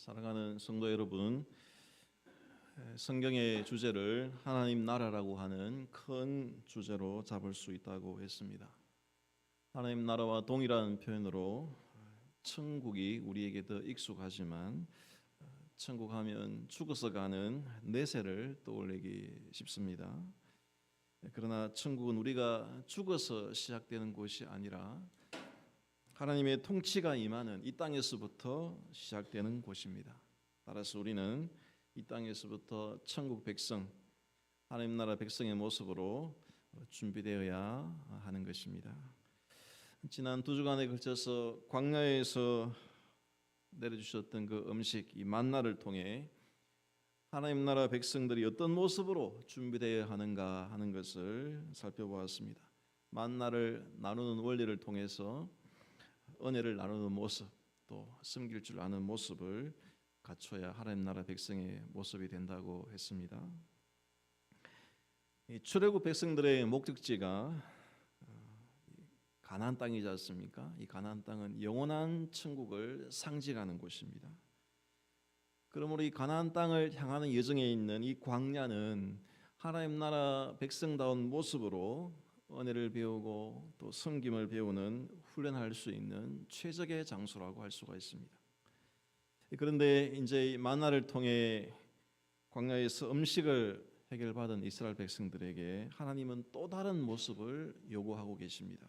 사랑하는 성도 여러분, 성경의 주제를 하나님 나라라고 하는 큰 주제로 잡을 수 있다고 했습니다. 하나님 나라와 동일한 표현으로 천국이 우리에게 더 익숙하지만 천국 하면 죽어서 가는 내세를 떠올리기 쉽습니다. 그러나 천국은 우리가 죽어서 시작되는 곳이 아니라 하나님의 통치가 임하는 이 땅에서부터 시작되는 곳입니다. 따라서 우리는 이 땅에서부터 천국 백성, 하나님 나라 백성의 모습으로 준비되어야 하는 것입니다. 지난 2주간에 걸쳐서 광야에서 내려주셨던 그 음식, 이 만나를 통해 하나님 나라 백성들이 어떤 모습으로 준비되어야 하는가 하는 것을 살펴보았습니다. 만나를 나누는 원리를 통해서 은혜를 나누는 모습, 또 섬길 줄 아는 모습을 갖춰야 하나님 나라 백성의 모습이 된다고 했습니다. 이 출애굽 백성들의 목적지가 가나안 땅이지 않습니까? 이 가나안 땅은 영원한 천국을 상징하는 곳입니다. 그러므로 이 가나안 땅을 향하는 여정에 있는 이 광야는 하나님 나라 백성다운 모습으로 은혜를 배우고 또 섬김을 배우는 훈련할 수 있는 최적의 장소라고 할 수가 있습니다. 그런데 이제 만나를 통해 광야에서 음식을 해결받은 이스라엘 백성들에게 하나님은 또 다른 모습을 요구하고 계십니다.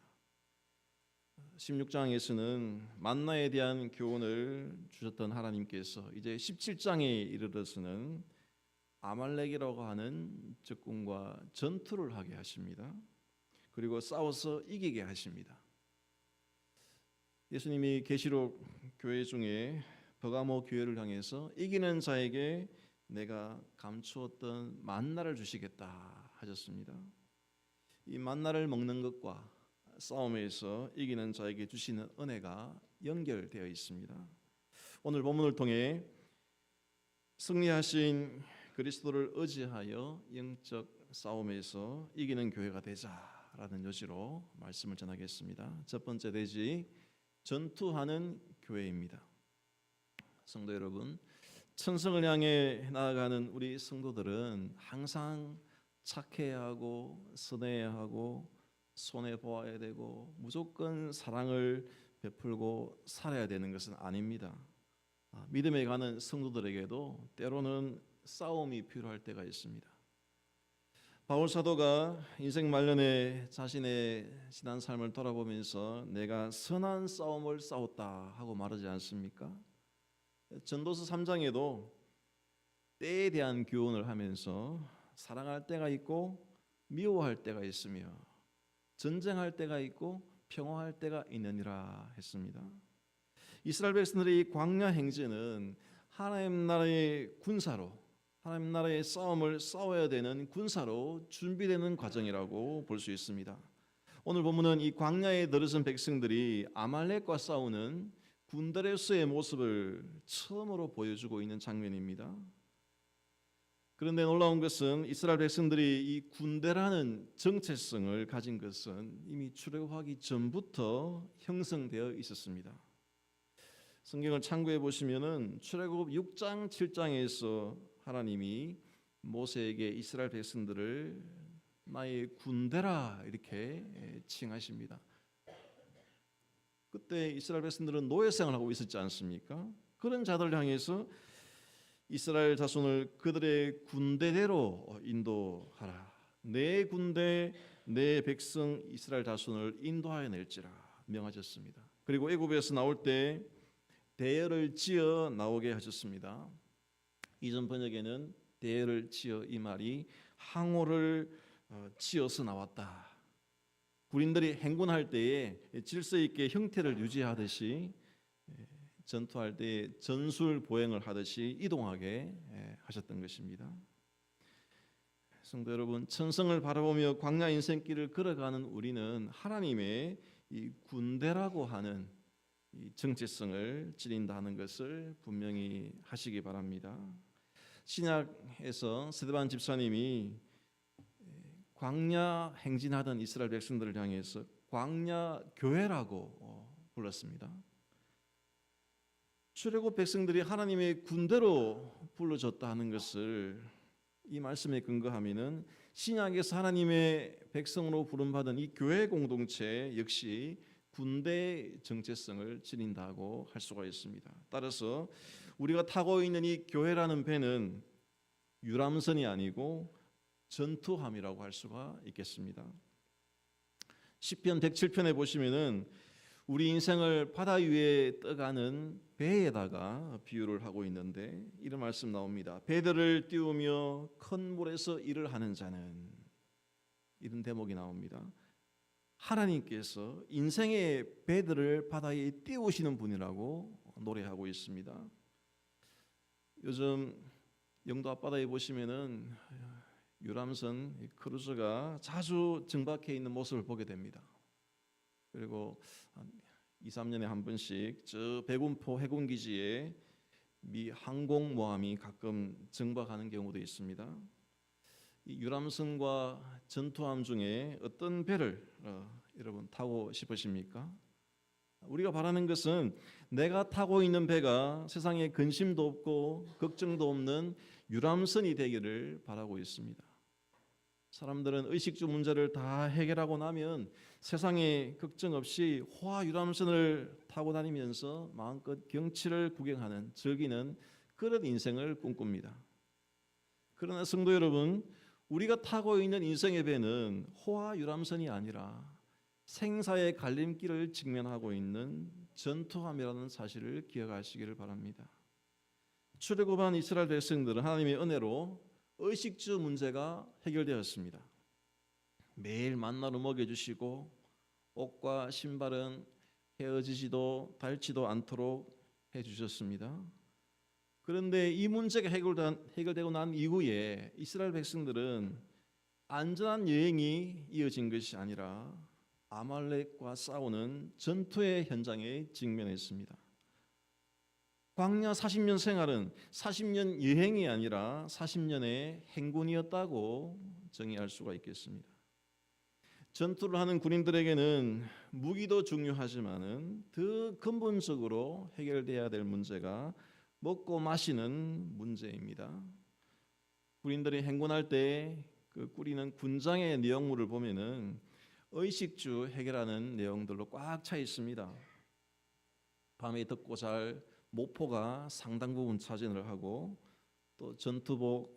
16장에서는 만나에 대한 교훈을 주셨던 하나님께서 이제 17장에 이르러서는 아말렉이라고 하는 적군과 전투를 하게 하십니다. 그리고 싸워서 이기게 하십니다. 예수님이 계시록 교회 중에 버가모 교회를 향해서 이기는 자에게 내가 감추었던 만나를 주시겠다 하셨습니다. 이 만나를 먹는 것과 싸움에서 이기는 자에게 주시는 은혜가 연결되어 있습니다. 오늘 본문을 통해 승리하신 그리스도를 의지하여 영적 싸움에서 이기는 교회가 되자라는 요지로 말씀을 전하겠습니다. 첫 번째 대지, 전투하는 교회입니다. 성도 여러분, 천성을 향해 나아가는 우리 성도들은 항상 착해야 하고 선해야 하고 손해 보아야 되고 무조건 사랑을 베풀고 살아야 되는 것은 아닙니다. 믿음에 가는 성도들에게도 때로는 싸움이 필요할 때가 있습니다. 바울 사도가 인생 말년에 자신의 지난 삶을 돌아보면서 내가 선한 싸움을 싸웠다 하고 말하지 않습니까? 전도서 3장에도 때에 대한 교훈을 하면서 사랑할 때가 있고 미워할 때가 있으며 전쟁할 때가 있고 평화할 때가 있느니라 했습니다. 이스라엘 백성들의 이 광야 행진은 하나님 나라의 군사로, 하나님 나라의 싸움을 싸워야 되는 군사로 준비되는 과정이라고 볼 수 있습니다. 오늘 본문은 이 광야에 들어선 백성들이 아말렉과 싸우는 군대로서의 모습을 처음으로 보여주고 있는 장면입니다. 그런데 놀라운 것은 이스라엘 백성들이 이 군대라는 정체성을 가진 것은 이미 출애굽하기 전부터 형성되어 있었습니다. 성경을 참고해 보시면은 출애굽 6장 7장에서 하나님이 모세에게 이스라엘 백성들을 나의 군대라 이렇게 칭하십니다. 그때 이스라엘 백성들은 노예생활을 하고 있었지 않습니까? 그런 자들을 향해서 이스라엘 자손을 그들의 군대대로 인도하라. 내 군대, 내 백성 이스라엘 자손을 인도하여 낼지라 명하셨습니다. 그리고 애굽에서 나올 때 대열을 지어 나오게 하셨습니다. 이전 번역에는 대열을 지어 이 말이 항오를 지어서 나왔다. 군인들이 행군할 때에 질서 있게 형태를 유지하듯이 전투할 때 전술 보행을 하듯이 이동하게 하셨던 것입니다. 성도 여러분, 천성을 바라보며 광야 인생길을 걸어가는 우리는 하나님의 이 군대라고 하는 이 정체성을 지닌다 하는 것을 분명히 하시기 바랍니다. 신약에서 스데반 집사님이 광야 행진하던 이스라엘 백성들을 향해서 광야 교회라고 불렀습니다. 출애굽 백성들이 하나님의 군대로 불러졌다 하는 것을 이 말씀에 근거하면은 신약에서 하나님의 백성으로 부름받은 이 교회 공동체 역시 군대 정체성을 지닌다고 할 수가 있습니다. 따라서 우리가 타고 있는 이 교회라는 배는 유람선이 아니고 전투함이라고 할 수가 있겠습니다. 시편 107편에 보시면은 우리 인생을 바다 위에 떠가는 배에다가 비유를 하고 있는데 이런 말씀 나옵니다. 배들을 띄우며 큰 물에서 일을 하는 자는, 이런 대목이 나옵니다. 하나님께서 인생의 배들을 바다에 띄우시는 분이라고 노래하고 있습니다. 요즘 영도 앞바다에 보시면은 유람선 크루즈가 자주 정박해 있는 모습을 보게 됩니다. 그리고 한 2, 3년에 한 번씩 저 백운포 해군기지에 미 항공모함이 가끔 정박하는 경우도 있습니다. 이 유람선과 전투함 중에 어떤 배를 여러분 타고 싶으십니까? 우리가 바라는 것은 내가 타고 있는 배가 세상에 근심도 없고 걱정도 없는 유람선이 되기를 바라고 있습니다. 사람들은 의식주 문제를 다 해결하고 나면 세상에 걱정 없이 호화 유람선을 타고 다니면서 마음껏 경치를 구경하는, 즐기는 그런 인생을 꿈꿉니다. 그러나 성도 여러분, 우리가 타고 있는 인생의 배는 호화 유람선이 아니라 생사의 갈림길을 직면하고 있는 전투함이라는 사실을 기억하시기를 바랍니다. 출애굽한 이스라엘 백성들은 하나님의 은혜로 의식주 문제가 해결되었습니다. 매일 만나로 먹여주시고 옷과 신발은 헤어지지도 닳지도 않도록 해주셨습니다. 그런데 이 문제가 해결되고 난 이후에 이스라엘 백성들은 안전한 여행이 이어진 것이 아니라 아말렉과 싸우는 전투의 현장에 직면했습니다. 광야 40년 생활은 40년 여행이 아니라 40년의 행군이었다고 정의할 수가 있겠습니다. 전투를 하는 군인들에게는 무기도 중요하지만은 더 근본적으로 해결돼야 될 문제가 먹고 마시는 문제입니다. 군인들이 행군할 때 그 꾸리는 군장의 내용물을 보면은 의식주 해결하는 내용들로 꽉 차 있습니다. 밤에 덥고 잘 모포가 상당 부분 차지를 하고 또 전투복,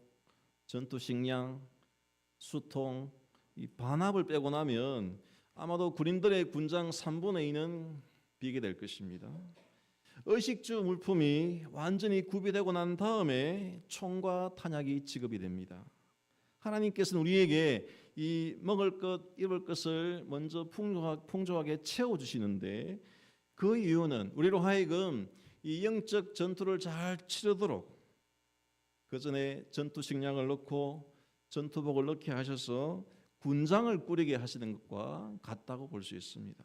전투식량, 수통, 이 반합을 빼고 나면 아마도 군인들의 군장 3분의 2는 비게 될 것입니다. 의식주 물품이 완전히 구비되고 난 다음에 총과 탄약이 지급이 됩니다. 하나님께서는 우리에게 이 먹을 것, 입을 것을 먼저 풍족하게 채워주시는데 그 이유는 우리로 하여금 이 영적 전투를 잘 치르도록 그 전에 전투 식량을 넣고 전투복을 넣게 하셔서 군장을 꾸리게 하시는 것과 같다고 볼 수 있습니다.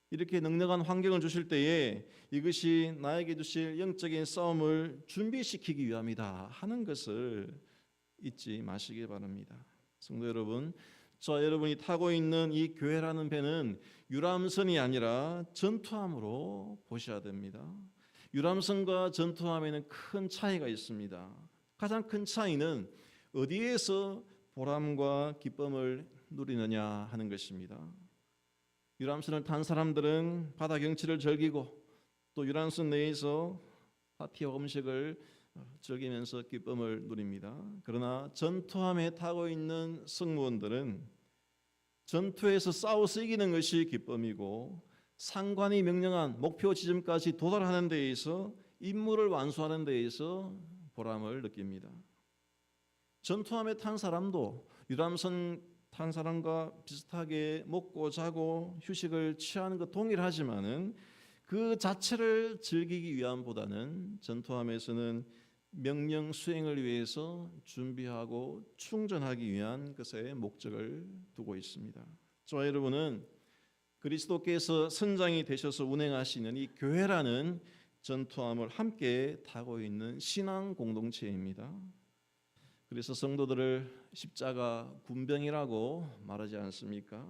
이렇게 넉넉한 환경을 주실 때에 이것이 나에게 주실 영적인 싸움을 준비시키기 위함이다 하는 것을 잊지 마시기 바랍니다. 성도 여러분, 저 여러분이 타고 있는 이 교회라는 배는 유람선이 아니라 전투함으로 보셔야 됩니다. 유람선과 전투함에는 큰 차이가 있습니다. 가장 큰 차이는 어디에서 보람과 기쁨을 누리느냐 하는 것입니다. 유람선을 탄 사람들은 바다 경치를 즐기고 또 유람선 내에서 파티와 음식을 즐기면서 기쁨을 누립니다. 그러나 전투함에 타고 있는 승무원들은 전투에서 싸워서 이기는 것이 기쁨이고 상관이 명령한 목표 지점까지 도달하는 데에서 임무를 완수하는 데에서 보람을 느낍니다. 전투함에 탄 사람도 유람선 탄 사람과 비슷하게 먹고 자고 휴식을 취하는 것 동일하지만은 그 자체를 즐기기 위함보다는 전투함에서는 명령 수행을 위해서 준비하고 충전하기 위한 것에 목적을 두고 있습니다. 저와 여러분은 그리스도께서 선장이 되셔서 운행하시는 이 교회라는 전투함을 함께 타고 있는 신앙 공동체입니다. 그래서 성도들을 십자가 군병이라고 말하지 않습니까?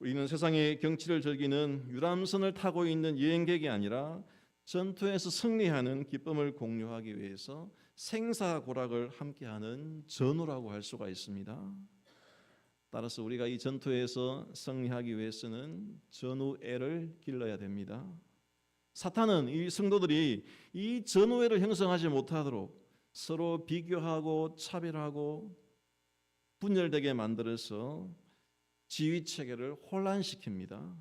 우리는 세상의 경치를 즐기는 유람선을 타고 있는 여행객이 아니라 전투에서 승리하는 기쁨을 공유하기 위해서 생사고락을 함께하는 전우라고 할 수가 있습니다. 따라서 우리가 이 전투에서 승리하기 위해서는 전우애를 길러야 됩니다. 사탄은 이 성도들이 이 전우애를 형성하지 못하도록 서로 비교하고 차별하고 분열되게 만들어서 지위 체계를 혼란시킵니다.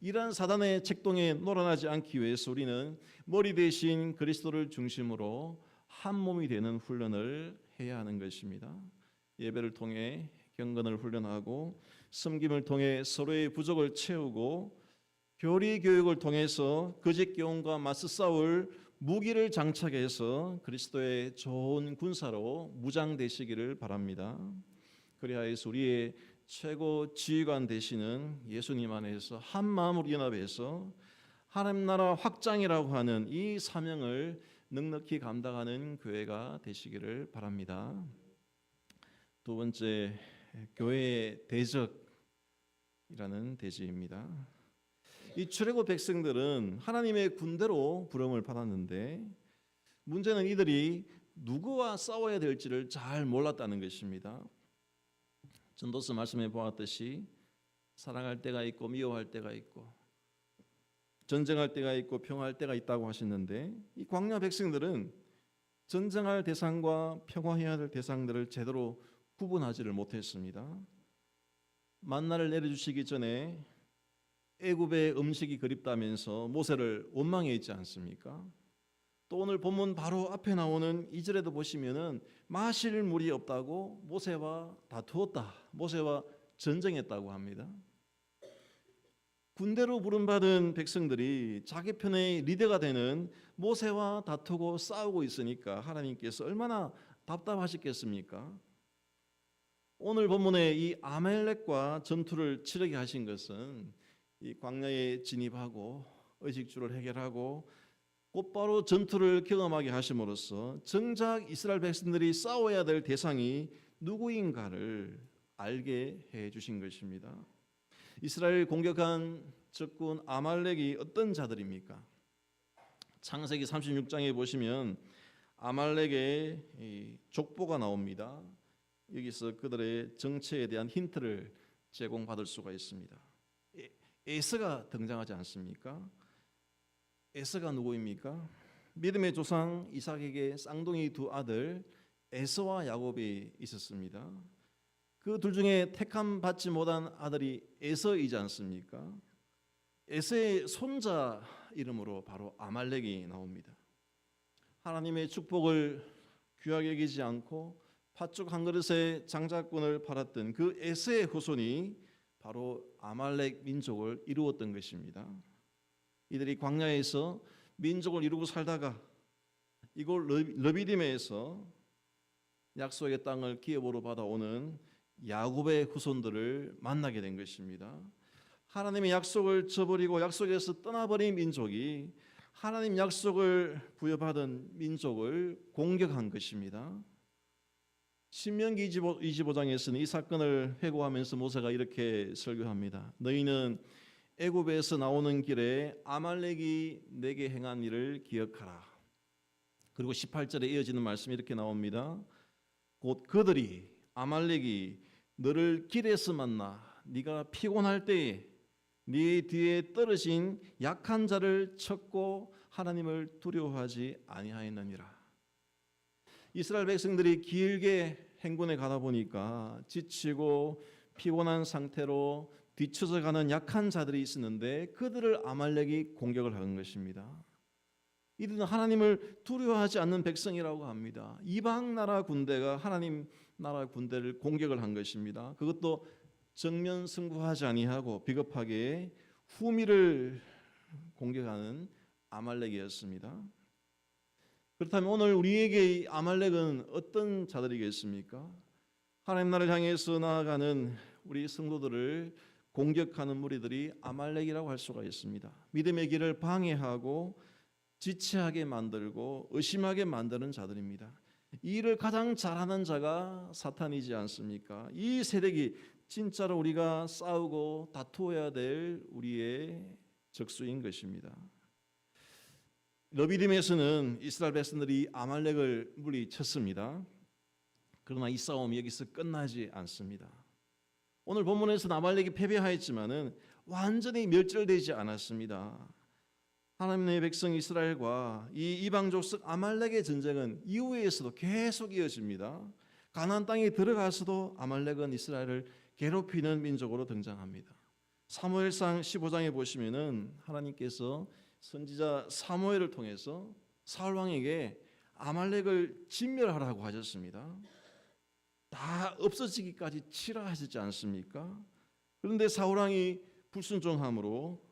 이러한 사단의 책동에 놀아나지 않기 위해서 우리는 머리 대신 그리스도를 중심으로 한 몸이 되는 훈련을 해야 하는 것입니다. 예배를 통해 경건을 훈련하고 섬김을 통해 서로의 부족을 채우고 교리 교육을 통해서 거짓 교훈과 맞서 싸울 무기를 장착해서 그리스도의 좋은 군사로 무장되시기를 바랍니다. 그리하여서 우리의 최고 지휘관 되시는 예수님 안에서 한 마음으로 연합해서 하나님 나라 확장이라고 하는 이 사명을 넉넉히 감당하는 교회가 되시기를 바랍니다. 두 번째, 교회의 대적이라는 대지입니다. 이 출애굽 백성들은 하나님의 군대로 부름을 받았는데 문제는 이들이 누구와 싸워야 될지를 잘 몰랐다는 것입니다. 전도서 말씀해 보았듯이 사랑할 때가 있고 미워할 때가 있고 전쟁할 때가 있고 평화할 때가 있다고 하셨는데 이 광야 백성들은 전쟁할 대상과 평화해야 될 대상들을 제대로 구분하지를 못했습니다. 만나를 내려주시기 전에 애굽의 음식이 그립다면서 모세를 원망해 있지 않습니까? 또 오늘 본문 바로 앞에 나오는 2절에도 보시면은 마실 물이 없다고 모세와 다투었다, 모세와 전쟁했다고 합니다. 군대로 부름받은 백성들이 자기 편의 리더가 되는 모세와 다투고 싸우고 있으니까 하나님께서 얼마나 답답하셨겠습니까? 오늘 본문에 이 아말렉과 전투를 치르게 하신 것은 이 광야에 진입하고 의식주를 해결하고 곧바로 전투를 경험하게 하심으로써 정작 이스라엘 백성들이 싸워야 될 대상이 누구인가를 알게 해 주신 것입니다. 이스라엘 공격한 적군 아말렉이 어떤 자들입니까? 창세기 36장에 보시면 아말렉의 족보가 나옵니다. 여기서 그들의 정체에 대한 힌트를 제공받을 수가 있습니다. 에서가 등장하지 않습니까? 에서가 누구입니까? 믿음의 조상 이삭에게 쌍둥이 두 아들 에서와 야곱이 있었습니다. 그 둘 중에 택함 받지 못한 아들이 에서이지 않습니까? 에서의 손자 이름으로 바로 아말렉이 나옵니다. 하나님의 축복을 귀하게 여기지 않고 팥죽 한 그릇에 장자권을 팔았던 그 에서의 후손이 바로 아말렉 민족을 이루었던 것입니다. 이들이 광야에서 민족을 이루고 살다가 이곳 르비딤에서 약속의 땅을 기업으로 받아오는 야곱의 후손들을 만나게 된 것입니다. 하나님의 약속을 저버리고 약속에서 떠나버린 민족이 하나님 약속을 부여받은 민족을 공격한 것입니다. 신명기 25장에서는 이 사건을 회고하면서 모세가 이렇게 설교합니다. 너희는 애굽에서 나오는 길에 아말렉이 내게 행한 일을 기억하라. 그리고 18절에 이어지는 말씀이 이렇게 나옵니다. 곧 그들이 아말렉이 너를 길에서 만나 네가 피곤할 때에 네 뒤에 떨어진 약한 자를 쳤고 하나님을 두려워하지 아니하였느니라. 이스라엘 백성들이 길게 행군에 가다 보니까 지치고 피곤한 상태로 뒤쳐져 가는 약한 자들이 있었는데 그들을 아말렉이 공격을 한 것입니다. 이들은 하나님을 두려워하지 않는 백성이라고 합니다. 이방 나라 군대가 하나님 나라 군대를 공격을 한 것입니다. 그것도 정면 승부하지 아니하고 비겁하게 후미를 공격하는 아말렉이었습니다. 그렇다면 오늘 우리에게 아말렉은 어떤 자들이겠습니까? 하나님 나라를 향해서 나아가는 우리 성도들을 공격하는 무리들이 아말렉이라고 할 수가 있습니다. 믿음의 길을 방해하고 지체하게 만들고 의심하게 만드는 자들입니다. 이 일을 가장 잘하는 자가 사탄이지 않습니까? 이 세력이 진짜로 우리가 싸우고 다투어야 될 우리의 적수인 것입니다. 러비딤에서는 이스라엘 백성들이 아말렉을 물리쳤습니다. 그러나 이 싸움이 여기서 끝나지 않습니다. 오늘 본문에서는 아말렉이 패배하였지만은 완전히 멸절되지 않았습니다. 하나님의 백성 이스라엘과 이 이방 족속 아말렉의 전쟁은 이후에서도 계속 이어집니다. 가나안 땅에 들어가서도 아말렉은 이스라엘을 괴롭히는 민족으로 등장합니다. 사무엘상 15장에 보시면은 하나님께서 선지자 사무엘을 통해서 사울 왕에게 아말렉을 진멸하라고 하셨습니다. 다 없어지기까지 치라 하셨지 않습니까? 그런데 사울 왕이 불순종함으로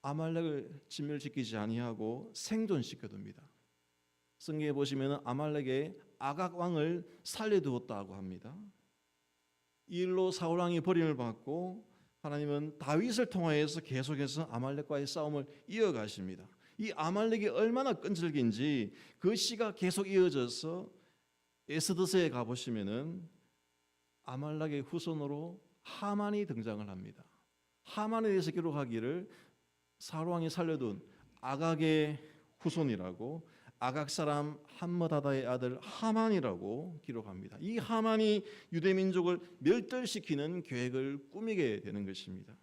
아말렉을 진멸시키지 아니하고 생존시켜둡니다. 성경에 보시면 아말렉의 아각 왕을 살려두었다고 합니다. 이 일로 사울 왕이 버림을 받고 하나님은 다윗을 통하여서 계속해서 아말렉과의 싸움을 이어가십니다. 이 아말렉이 얼마나 끈질긴지 그 시가 계속 이어져서 에스더서에 가보시면은 아말렉의 후손으로 하만이 등장을 합니다. 하만에 대해서 기록하기를 사울 왕이 살려둔 아각의 후손이라고, 아각 사람 함므다다의 아들 하만이라고 기록합니다. 이 하만이 유대 민족을 멸절시키는 계획을 꾸미게 되는 것입니다.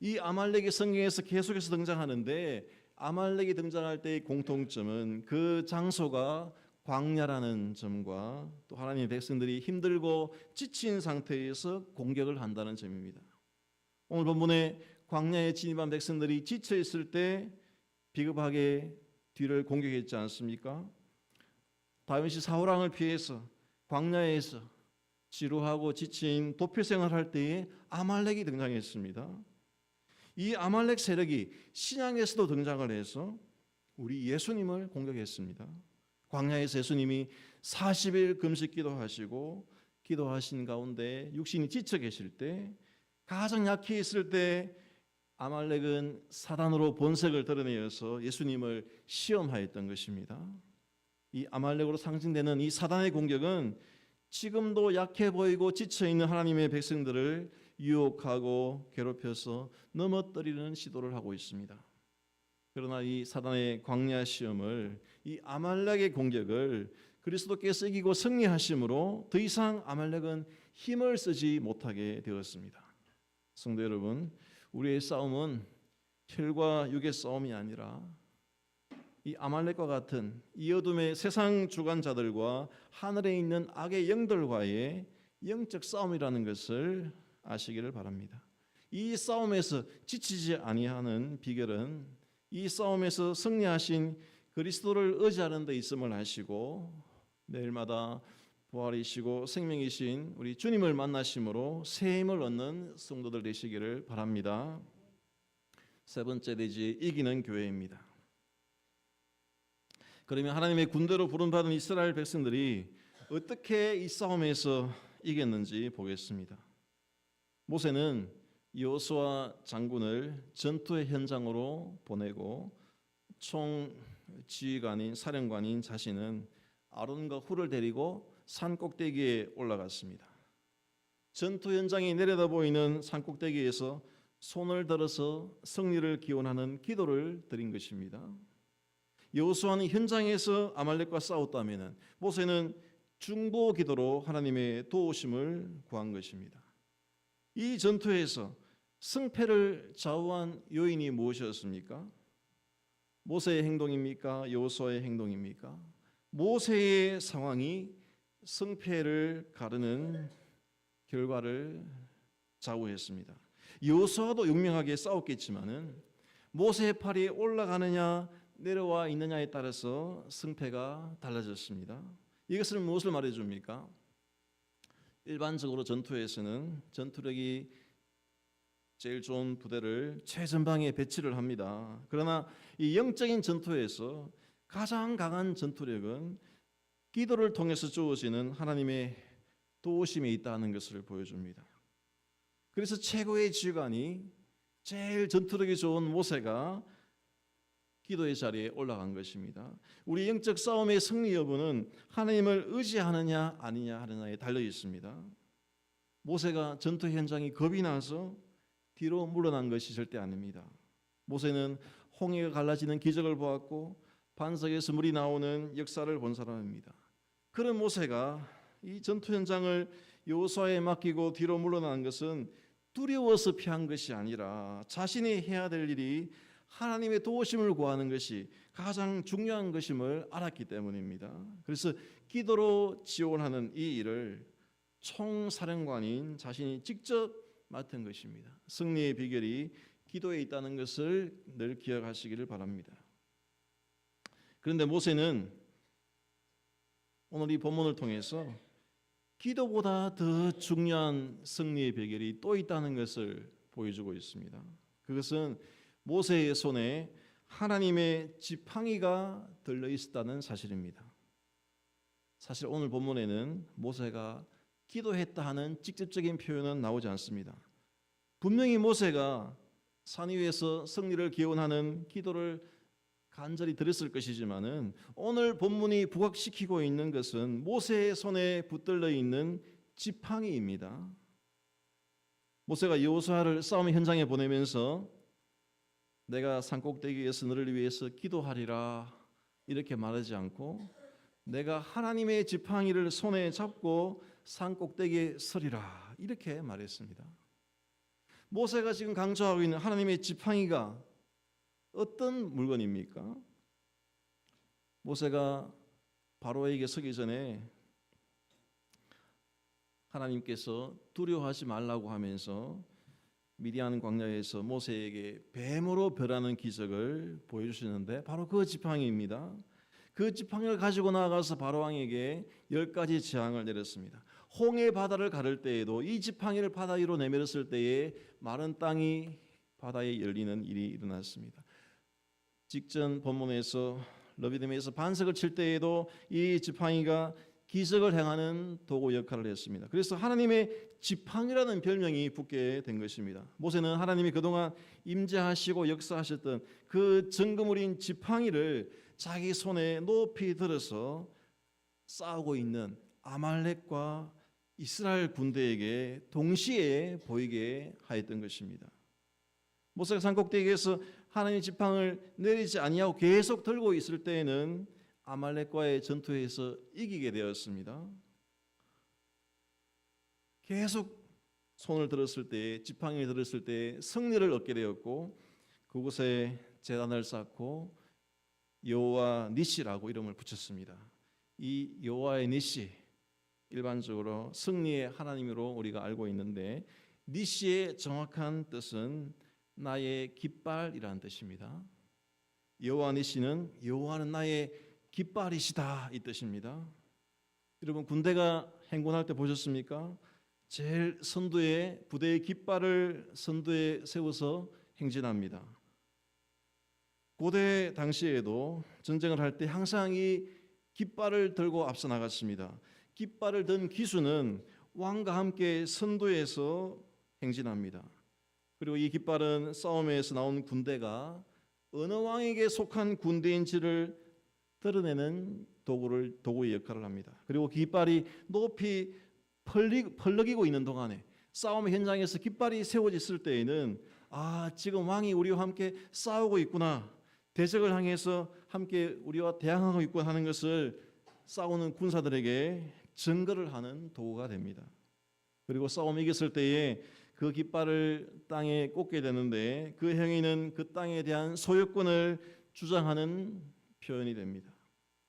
이 아말렉이 성경에서 계속해서 등장하는데 아말렉이 등장할 때의 공통점은 그 장소가 광야라는 점과 또 하나님의 백성들이 힘들고 지친 상태에서 공격을 한다는 점입니다. 오늘 본문에 광야에 진입한 백성들이 지쳐 있을 때 비겁하게 뒤를 공격했지 않습니까? 다윗이 사울 왕을 피해서 광야에서 지루하고 지친 도피 생활할 때에 아말렉이 등장했습니다. 이 아말렉 세력이 신약에서도 등장을 해서 우리 예수님을 공격했습니다. 광야에서 예수님이 40일 금식 기도하시고 기도하신 가운데 육신이 지쳐 계실 때, 가장 약해 있을 때 아말렉은 사단으로 본색을 드러내어서 예수님을 시험하였던 것입니다. 이 아말렉으로 상징되는 이 사단의 공격은 지금도 약해 보이고 지쳐있는 하나님의 백성들을 유혹하고 괴롭혀서 넘어뜨리는 시도를 하고 있습니다. 그러나 이 사단의 광야 시험을, 이 아말렉의 공격을 그리스도께서 이기고 승리하심으로 더 이상 아말렉은 힘을 쓰지 못하게 되었습니다. 성도 여러분, 우리의 싸움은 혈과 육의 싸움이 아니라 이 아말렉과 같은 이 어둠의 세상 주관자들과 하늘에 있는 악의 영들과의 영적 싸움이라는 것을 아시기를 바랍니다. 이 싸움에서 지치지 아니하는 비결은 이 싸움에서 승리하신 그리스도를 의지하는 데 있음을 아시고, 매일마다 부활이시고 생명이신 우리 주님을 만나심으로 새 힘을 얻는 성도들 되시기를 바랍니다. 세 번째 대지, 이기는 교회입니다. 그러면 하나님의 군대로 부름받은 이스라엘 백성들이 어떻게 이 싸움에서 이겼는지 보겠습니다. 모세는 여호수아 장군을 전투의 현장으로 보내고 총지휘관인 사령관인 자신은 아론과 훌을 데리고 산 꼭대기에 올라갔습니다. 전투 현장이 내려다 보이는 산 꼭대기에서 손을 들어서 승리를 기원하는 기도를 드린 것입니다. 여호수아는 현장에서 아말렉과 싸웠다면 모세는 중보 기도로 하나님의 도우심을 구한 것입니다. 이 전투에서 승패를 좌우한 요인이 무엇이었습니까? 모세의 행동입니까? 여호수아의 행동입니까? 모세의 상황이 승패를 가르는 결과를 좌우했습니다. 여호수아도 용맹하게 싸웠겠지만은 모세의 팔이 올라가느냐 내려와 있느냐에 따라서 승패가 달라졌습니다. 이것은 무엇을 말해줍니까? 일반적으로 전투에서는 전투력이 제일 좋은 부대를 최전방에 배치를 합니다. 그러나 이 영적인 전투에서 가장 강한 전투력은 기도를 통해서 주어지는 하나님의 도우심이 있다는 것을 보여줍니다. 그래서 최고의 지휘관이 제일 전투력이 좋은 모세가 기도의 자리에 올라간 것입니다. 우리 영적 싸움의 승리 여부는 하나님을 의지하느냐 아니냐 하느냐에 달려 있습니다. 모세가 전투 현장이 겁이 나서 뒤로 물러난 것이 절대 아닙니다. 모세는 홍해가 갈라지는 기적을 보았고 반석에서 물이 나오는 역사를 본 사람입니다. 그런 모세가 이 전투 현장을 여호수아에 맡기고 뒤로 물러나는 것은 두려워서 피한 것이 아니라 자신이 해야 될 일이 하나님의 도우심을 구하는 것이 가장 중요한 것임을 알았기 때문입니다. 그래서 기도로 지원하는 이 일을 총사령관인 자신이 직접 맡은 것입니다. 승리의 비결이 기도에 있다는 것을 늘 기억하시기를 바랍니다. 그런데 모세는 오늘 이 본문을 통해서 기도보다 더 중요한 승리의 비결이 또 있다는 것을 보여주고 있습니다. 그것은 모세의 손에 하나님의 지팡이가 들려 있었다는 사실입니다. 사실 오늘 본문에는 모세가 기도했다 하는 직접적인 표현은 나오지 않습니다. 분명히 모세가 산 위에서 승리를 기원하는 기도를 간절히 드렸을 것이지만은 오늘 본문이 부각시키고 있는 것은 모세의 손에 붙들려 있는 지팡이입니다. 모세가 여호수아를 싸움 현장에 보내면서 내가 산꼭대기에서 너를 위해서 기도하리라 이렇게 말하지 않고 내가 하나님의 지팡이를 손에 잡고 산꼭대기에 서리라 이렇게 말했습니다. 모세가 지금 강조하고 있는 하나님의 지팡이가 어떤 물건입니까? 모세가 바로에게 서기 전에 하나님께서 두려워하지 말라고 하면서 미디안 광야에서 모세에게 뱀으로 벼라는 기적을 보여주시는데 바로 그 지팡이입니다. 그 지팡이를 가지고 나아가서 바로왕에게 10가지 재앙을 내렸습니다. 홍해 바다를 가를 때에도 이 지팡이를 바다 위로 내밀었을 때에 마른 땅이 바다에 열리는 일이 일어났습니다. 직전 본문에서 르비딤에서 반석을 칠 때에도 이 지팡이가 기적을 행하는 도구 역할을 했습니다. 그래서 하나님의 지팡이라는 별명이 붙게 된 것입니다. 모세는 하나님이 그동안 임재하시고 역사하셨던 그 증거물인 지팡이를 자기 손에 높이 들어서 싸우고 있는 아말렉과 이스라엘 군대에게 동시에 보이게 하였던 것입니다. 모세가 산꼭대기에서 하나님의 지팡이를 내리지 아니하고 계속 들고 있을 때에는 아말렉과의 전투에서 이기게 되었습니다. 계속 손을 들었을 때, 지팡이를 들었을 때 승리를 얻게 되었고 그곳에 제단을 쌓고 여호와 니시라고 이름을 붙였습니다. 이 여호와의 니시 일반적으로 승리의 하나님으로 우리가 알고 있는데 니시의 정확한 뜻은 나의 깃발이라는 뜻입니다. 여호와 니시는 여호와는 나의 깃발이시다 이 뜻입니다. 여러분 군대가 행군할 때 보셨습니까? 제일 선두에 부대의 깃발을 선두에 세워서 행진합니다. 고대 당시에도 전쟁을 할 때 항상 이 깃발을 들고 앞서 나갔습니다. 깃발을 든 기수는 왕과 함께 선두에서 행진합니다. 그리고 이 깃발은 싸움에서 나온 군대가 어느 왕에게 속한 군대인지를 드러내는 도구의 역할을 합니다. 그리고 깃발이 높이 펄럭이고 있는 동안에 싸움 현장에서 깃발이 세워졌을 때에는 지금 왕이 우리와 함께 싸우고 있구나, 대적을 향해서 함께 우리와 대항하고 있구나 하는 것을 싸우는 군사들에게 증거를 하는 도구가 됩니다. 그리고 싸움 이겼을 때에 그 깃발을 땅에 꽂게 되는데 그 행위는 그 땅에 대한 소유권을 주장하는 표현이 됩니다.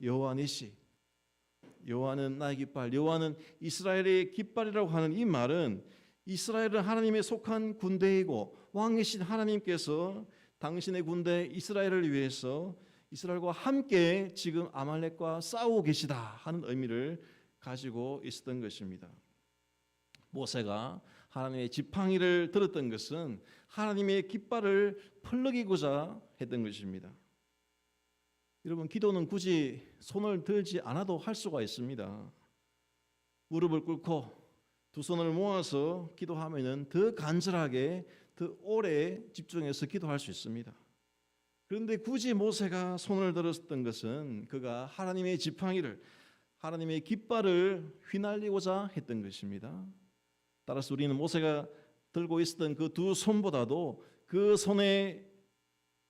여호와 니시, 여호와는 나의 깃발, 여호와는 이스라엘의 깃발이라고 하는 이 말은 이스라엘은 하나님의 속한 군대이고 왕이신 하나님께서 당신의 군대 이스라엘을 위해서 이스라엘과 함께 지금 아말렉과 싸우고 계시다 하는 의미를 가지고 있었던 것입니다. 모세가 하나님의 지팡이를 들었던 것은 하나님의 깃발을 펄럭이고자 했던 것입니다. 여러분 기도는 굳이 손을 들지 않아도 할 수가 있습니다. 무릎을 꿇고 두 손을 모아서 기도하면은 더 간절하게 더 오래 집중해서 기도할 수 있습니다. 그런데 굳이 모세가 손을 들었던 것은 그가 하나님의 지팡이를, 하나님의 깃발을 휘날리고자 했던 것입니다. 따라서 우리는 모세가 들고 있었던 그 두 손보다도 그 손에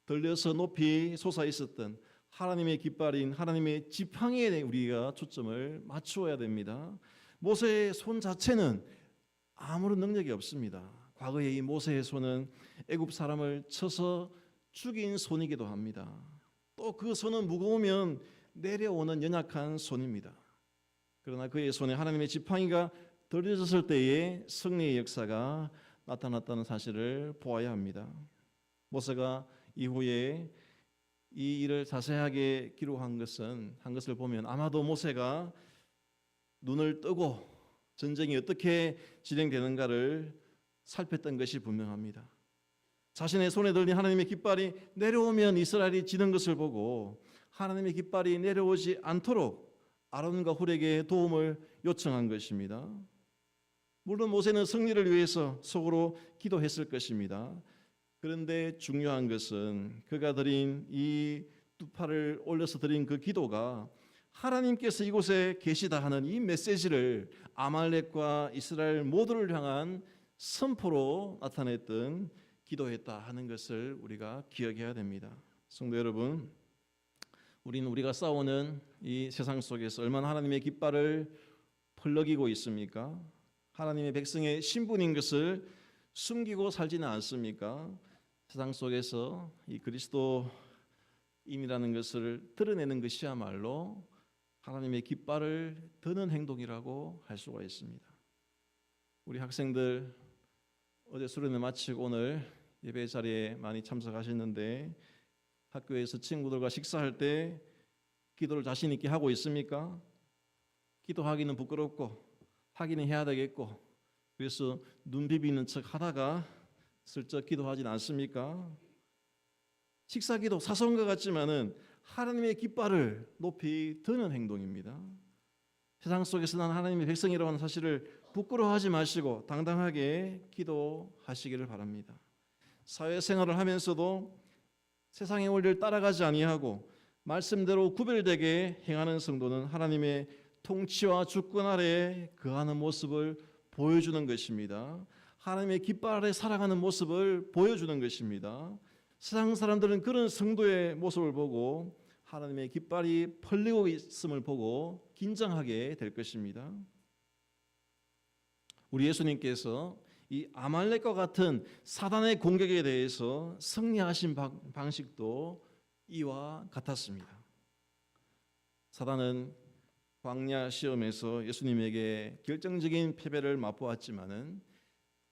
들려서 높이 솟아 있었던 하나님의 깃발인 하나님의 지팡이에 우리가 초점을 맞추어야 됩니다. 모세의 손 자체는 아무런 능력이 없습니다. 과거에 이 모세의 손은 애굽 사람을 쳐서 죽인 손이기도 합니다. 또 그 손은 무거우면 내려오는 연약한 손입니다. 그러나 그의 손에 하나님의 지팡이가 들려졌을 때에 승리의 역사가 나타났다는 사실을 보아야 합니다. 모세가 이후에 이 일을 자세하게 기록한 것을 보면 아마도 모세가 눈을 뜨고 전쟁이 어떻게 진행되는가를 살폈던 것이 분명합니다. 자신의 손에 들린 하나님의 깃발이 내려오면 이스라엘이 지는 것을 보고 하나님의 깃발이 내려오지 않도록 아론과 훌에게 도움을 요청한 것입니다. 물론 모세는 승리를 위해서 속으로 기도했을 것입니다. 그런데 중요한 것은 그가 드린 이 두 팔을 올려서 드린 그 기도가 하나님께서 이곳에 계시다 하는 이 메시지를 아말렉과 이스라엘 모두를 향한 선포로 나타냈던 기도했다 하는 것을 우리가 기억해야 됩니다. 성도 여러분, 우리가 싸우는 이 세상 속에서 얼마나 하나님의 깃발을 펄럭이고 있습니까? 하나님의 백성의 신분인 것을 숨기고 살지는 않습니까? 세상 속에서 이 그리스도인이라는 것을 드러내는 것이야말로 하나님의 깃발을 드는 행동이라고 할 수가 있습니다. 우리 학생들 어제 수련회 마치고 오늘 예배 자리에 많이 참석하셨는데 학교에서 친구들과 식사할 때 기도를 자신 있게 하고 있습니까? 기도하기는 부끄럽고 하기는 해야 되겠고 그래서 눈 비비는 척 하다가 슬쩍 기도하진 않습니까? 식사기도 사소한 것 같지만은 하나님의 깃발을 높이 드는 행동입니다. 세상 속에서 난 하나님의 백성이라고 하는 사실을 부끄러워하지 마시고 당당하게 기도하시기를 바랍니다. 사회생활을 하면서도 세상의 원리를 따라가지 아니하고 말씀대로 구별되게 행하는 성도는 하나님의 통치와 주권 아래에 거하는 모습을 보여주는 것입니다. 하나님의 깃발 아래 살아가는 모습을 보여주는 것입니다. 세상 사람들은 그런 성도의 모습을 보고 하나님의 깃발이 펄리고 있음을 보고 긴장하게 될 것입니다. 우리 예수님께서 이 아말렉과 같은 사단의 공격에 대해서 승리하신 방식도 이와 같았습니다. 사단은 광야 시험에서 예수님에게 결정적인 패배를 맛보았지만은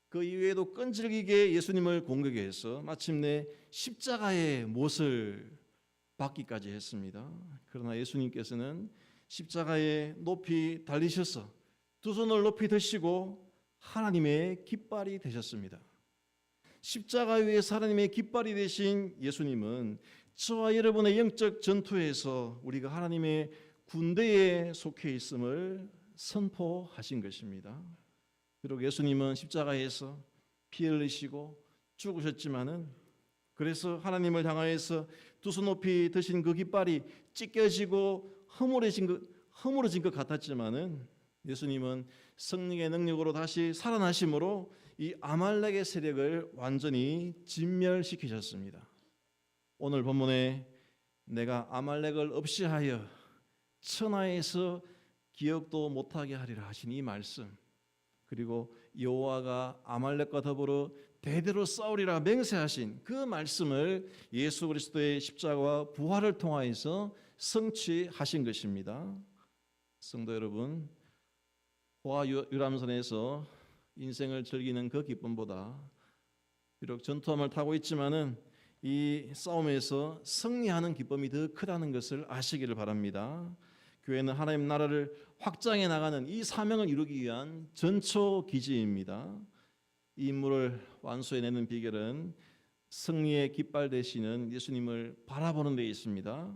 그 이후에도 끈질기게 예수님을 공격해서 마침내 십자가의 못을 받기까지 했습니다. 그러나 예수님께서는 십자가에 높이 달리셔서 두 손을 높이 드시고 하나님의 깃발이 되셨습니다. 십자가 위에 하나님의 깃발이 되신 예수님은 저와 여러분의 영적 전투에서 우리가 하나님의 군대에 속해 있음을 선포하신 것입니다. 비록 예수님은 십자가에서 피 흘리시고 죽으셨지만은 그래서 하나님을 향하여서 두 손 높이 드신 그 깃발이 찢겨지고 허물어진 것 같았지만은 예수님은 성령의 능력으로 다시 살아나심으로 이 아말렉의 세력을 완전히 진멸시키셨습니다. 오늘 본문에 내가 아말렉을 없이하여 천하에서 기억도 못하게 하리라 하신 이 말씀, 그리고 여호와가 아말렉과 더불어 대대로 싸우리라 맹세하신 그 말씀을 예수 그리스도의 십자가와 부활을 통하여서 성취하신 것입니다. 성도 여러분, 호화 유람선에서 인생을 즐기는 그 기쁨보다 비록 전투함을 타고 있지만은 이 싸움에서 승리하는 기쁨이 더 크다는 것을 아시기를 바랍니다. 교회는 하나님 나라를 확장해 나가는 이 사명을 이루기 위한 전초 기지입니다. 이 임무를 완수해내는 비결은 승리의 깃발 되시는 예수님을 바라보는 데 있습니다.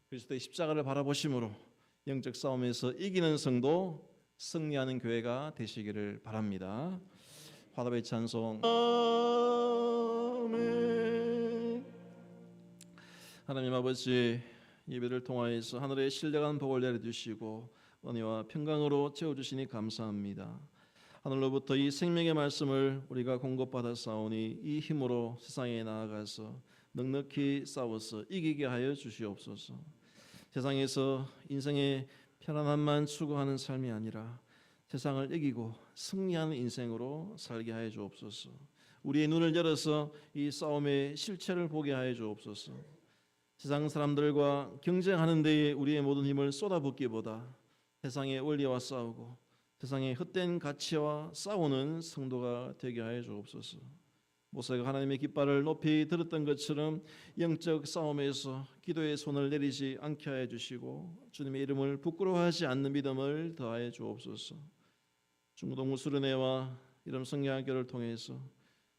그리스도의 십자가를 바라보심으로 영적 싸움에서 이기는 성도, 승리하는 교회가 되시기를 바랍니다. 화답의 찬송. 아멘. 하나님 아버지, 예배를 통하여서 하늘의 신령한 복을 내려주시고 은혜와 평강으로 채워주시니 감사합니다. 하늘로부터 이 생명의 말씀을 우리가 공급받아 싸우니 이 힘으로 세상에 나아가서 넉넉히 싸워서 이기게 하여 주시옵소서. 세상에서 인생의 편안함만 추구하는 삶이 아니라 세상을 이기고 승리하는 인생으로 살게 하여 주옵소서. 우리의 눈을 열어서 이 싸움의 실체를 보게 하여 주옵소서. 세상 사람들과 경쟁하는 데에 우리의 모든 힘을 쏟아붓기보다 세상의 원리와 싸우고 세상의 헛된 가치와 싸우는 성도가 되게 하여 주옵소서. 모세가 하나님의 깃발을 높이 들었던 것처럼 영적 싸움에서 기도의 손을 내리지 않게 하여 주시고 주님의 이름을 부끄러워하지 않는 믿음을 더하여 주옵소서. 중동 수련회와 이름 성경학교를 통해서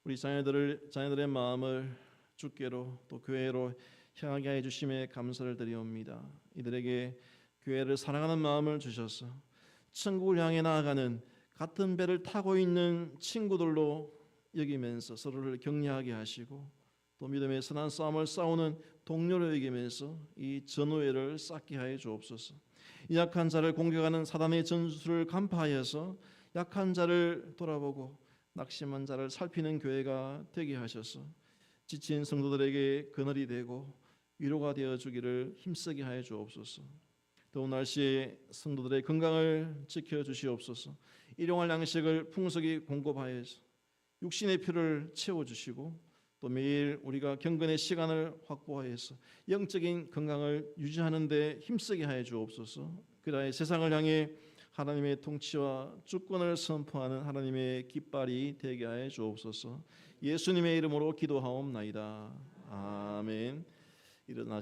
우리 자녀들의 마음을 주께로 또 교회로 향하게 해 주심에 감사를 드리옵니다. 이들에게 교회를 사랑하는 마음을 주셔서 천국을 향해 나아가는 같은 배를 타고 있는 친구들로 여기면서 서로를 격려하게 하시고 또 믿음의 선한 싸움을 싸우는 동료로 여기면서 이 전우회를 쌓게 하여 주옵소서. 약한 자를 공격하는 사단의 전술을 간파하여서 약한 자를 돌아보고 낙심한 자를 살피는 교회가 되게 하셔서 지친 성도들에게 그늘이 되고 위로가 되어 주기를 힘쓰게 하여 주옵소서. 더운 날씨에 성도들의 건강을 지켜 주시옵소서. 일용할 양식을 풍성히 공급하여서 육신의 필요를 채워 주시고 또 매일 우리가 경건의 시간을 확보하여서 영적인 건강을 유지하는 데 힘쓰게 하여 주옵소서. 그리하여 세상을 향해 하나님의 통치와 주권을 선포하는 하나님의 깃발이 되게 하여 주옵소서. 예수님의 이름으로 기도하옵나이다. 아멘. 일어나시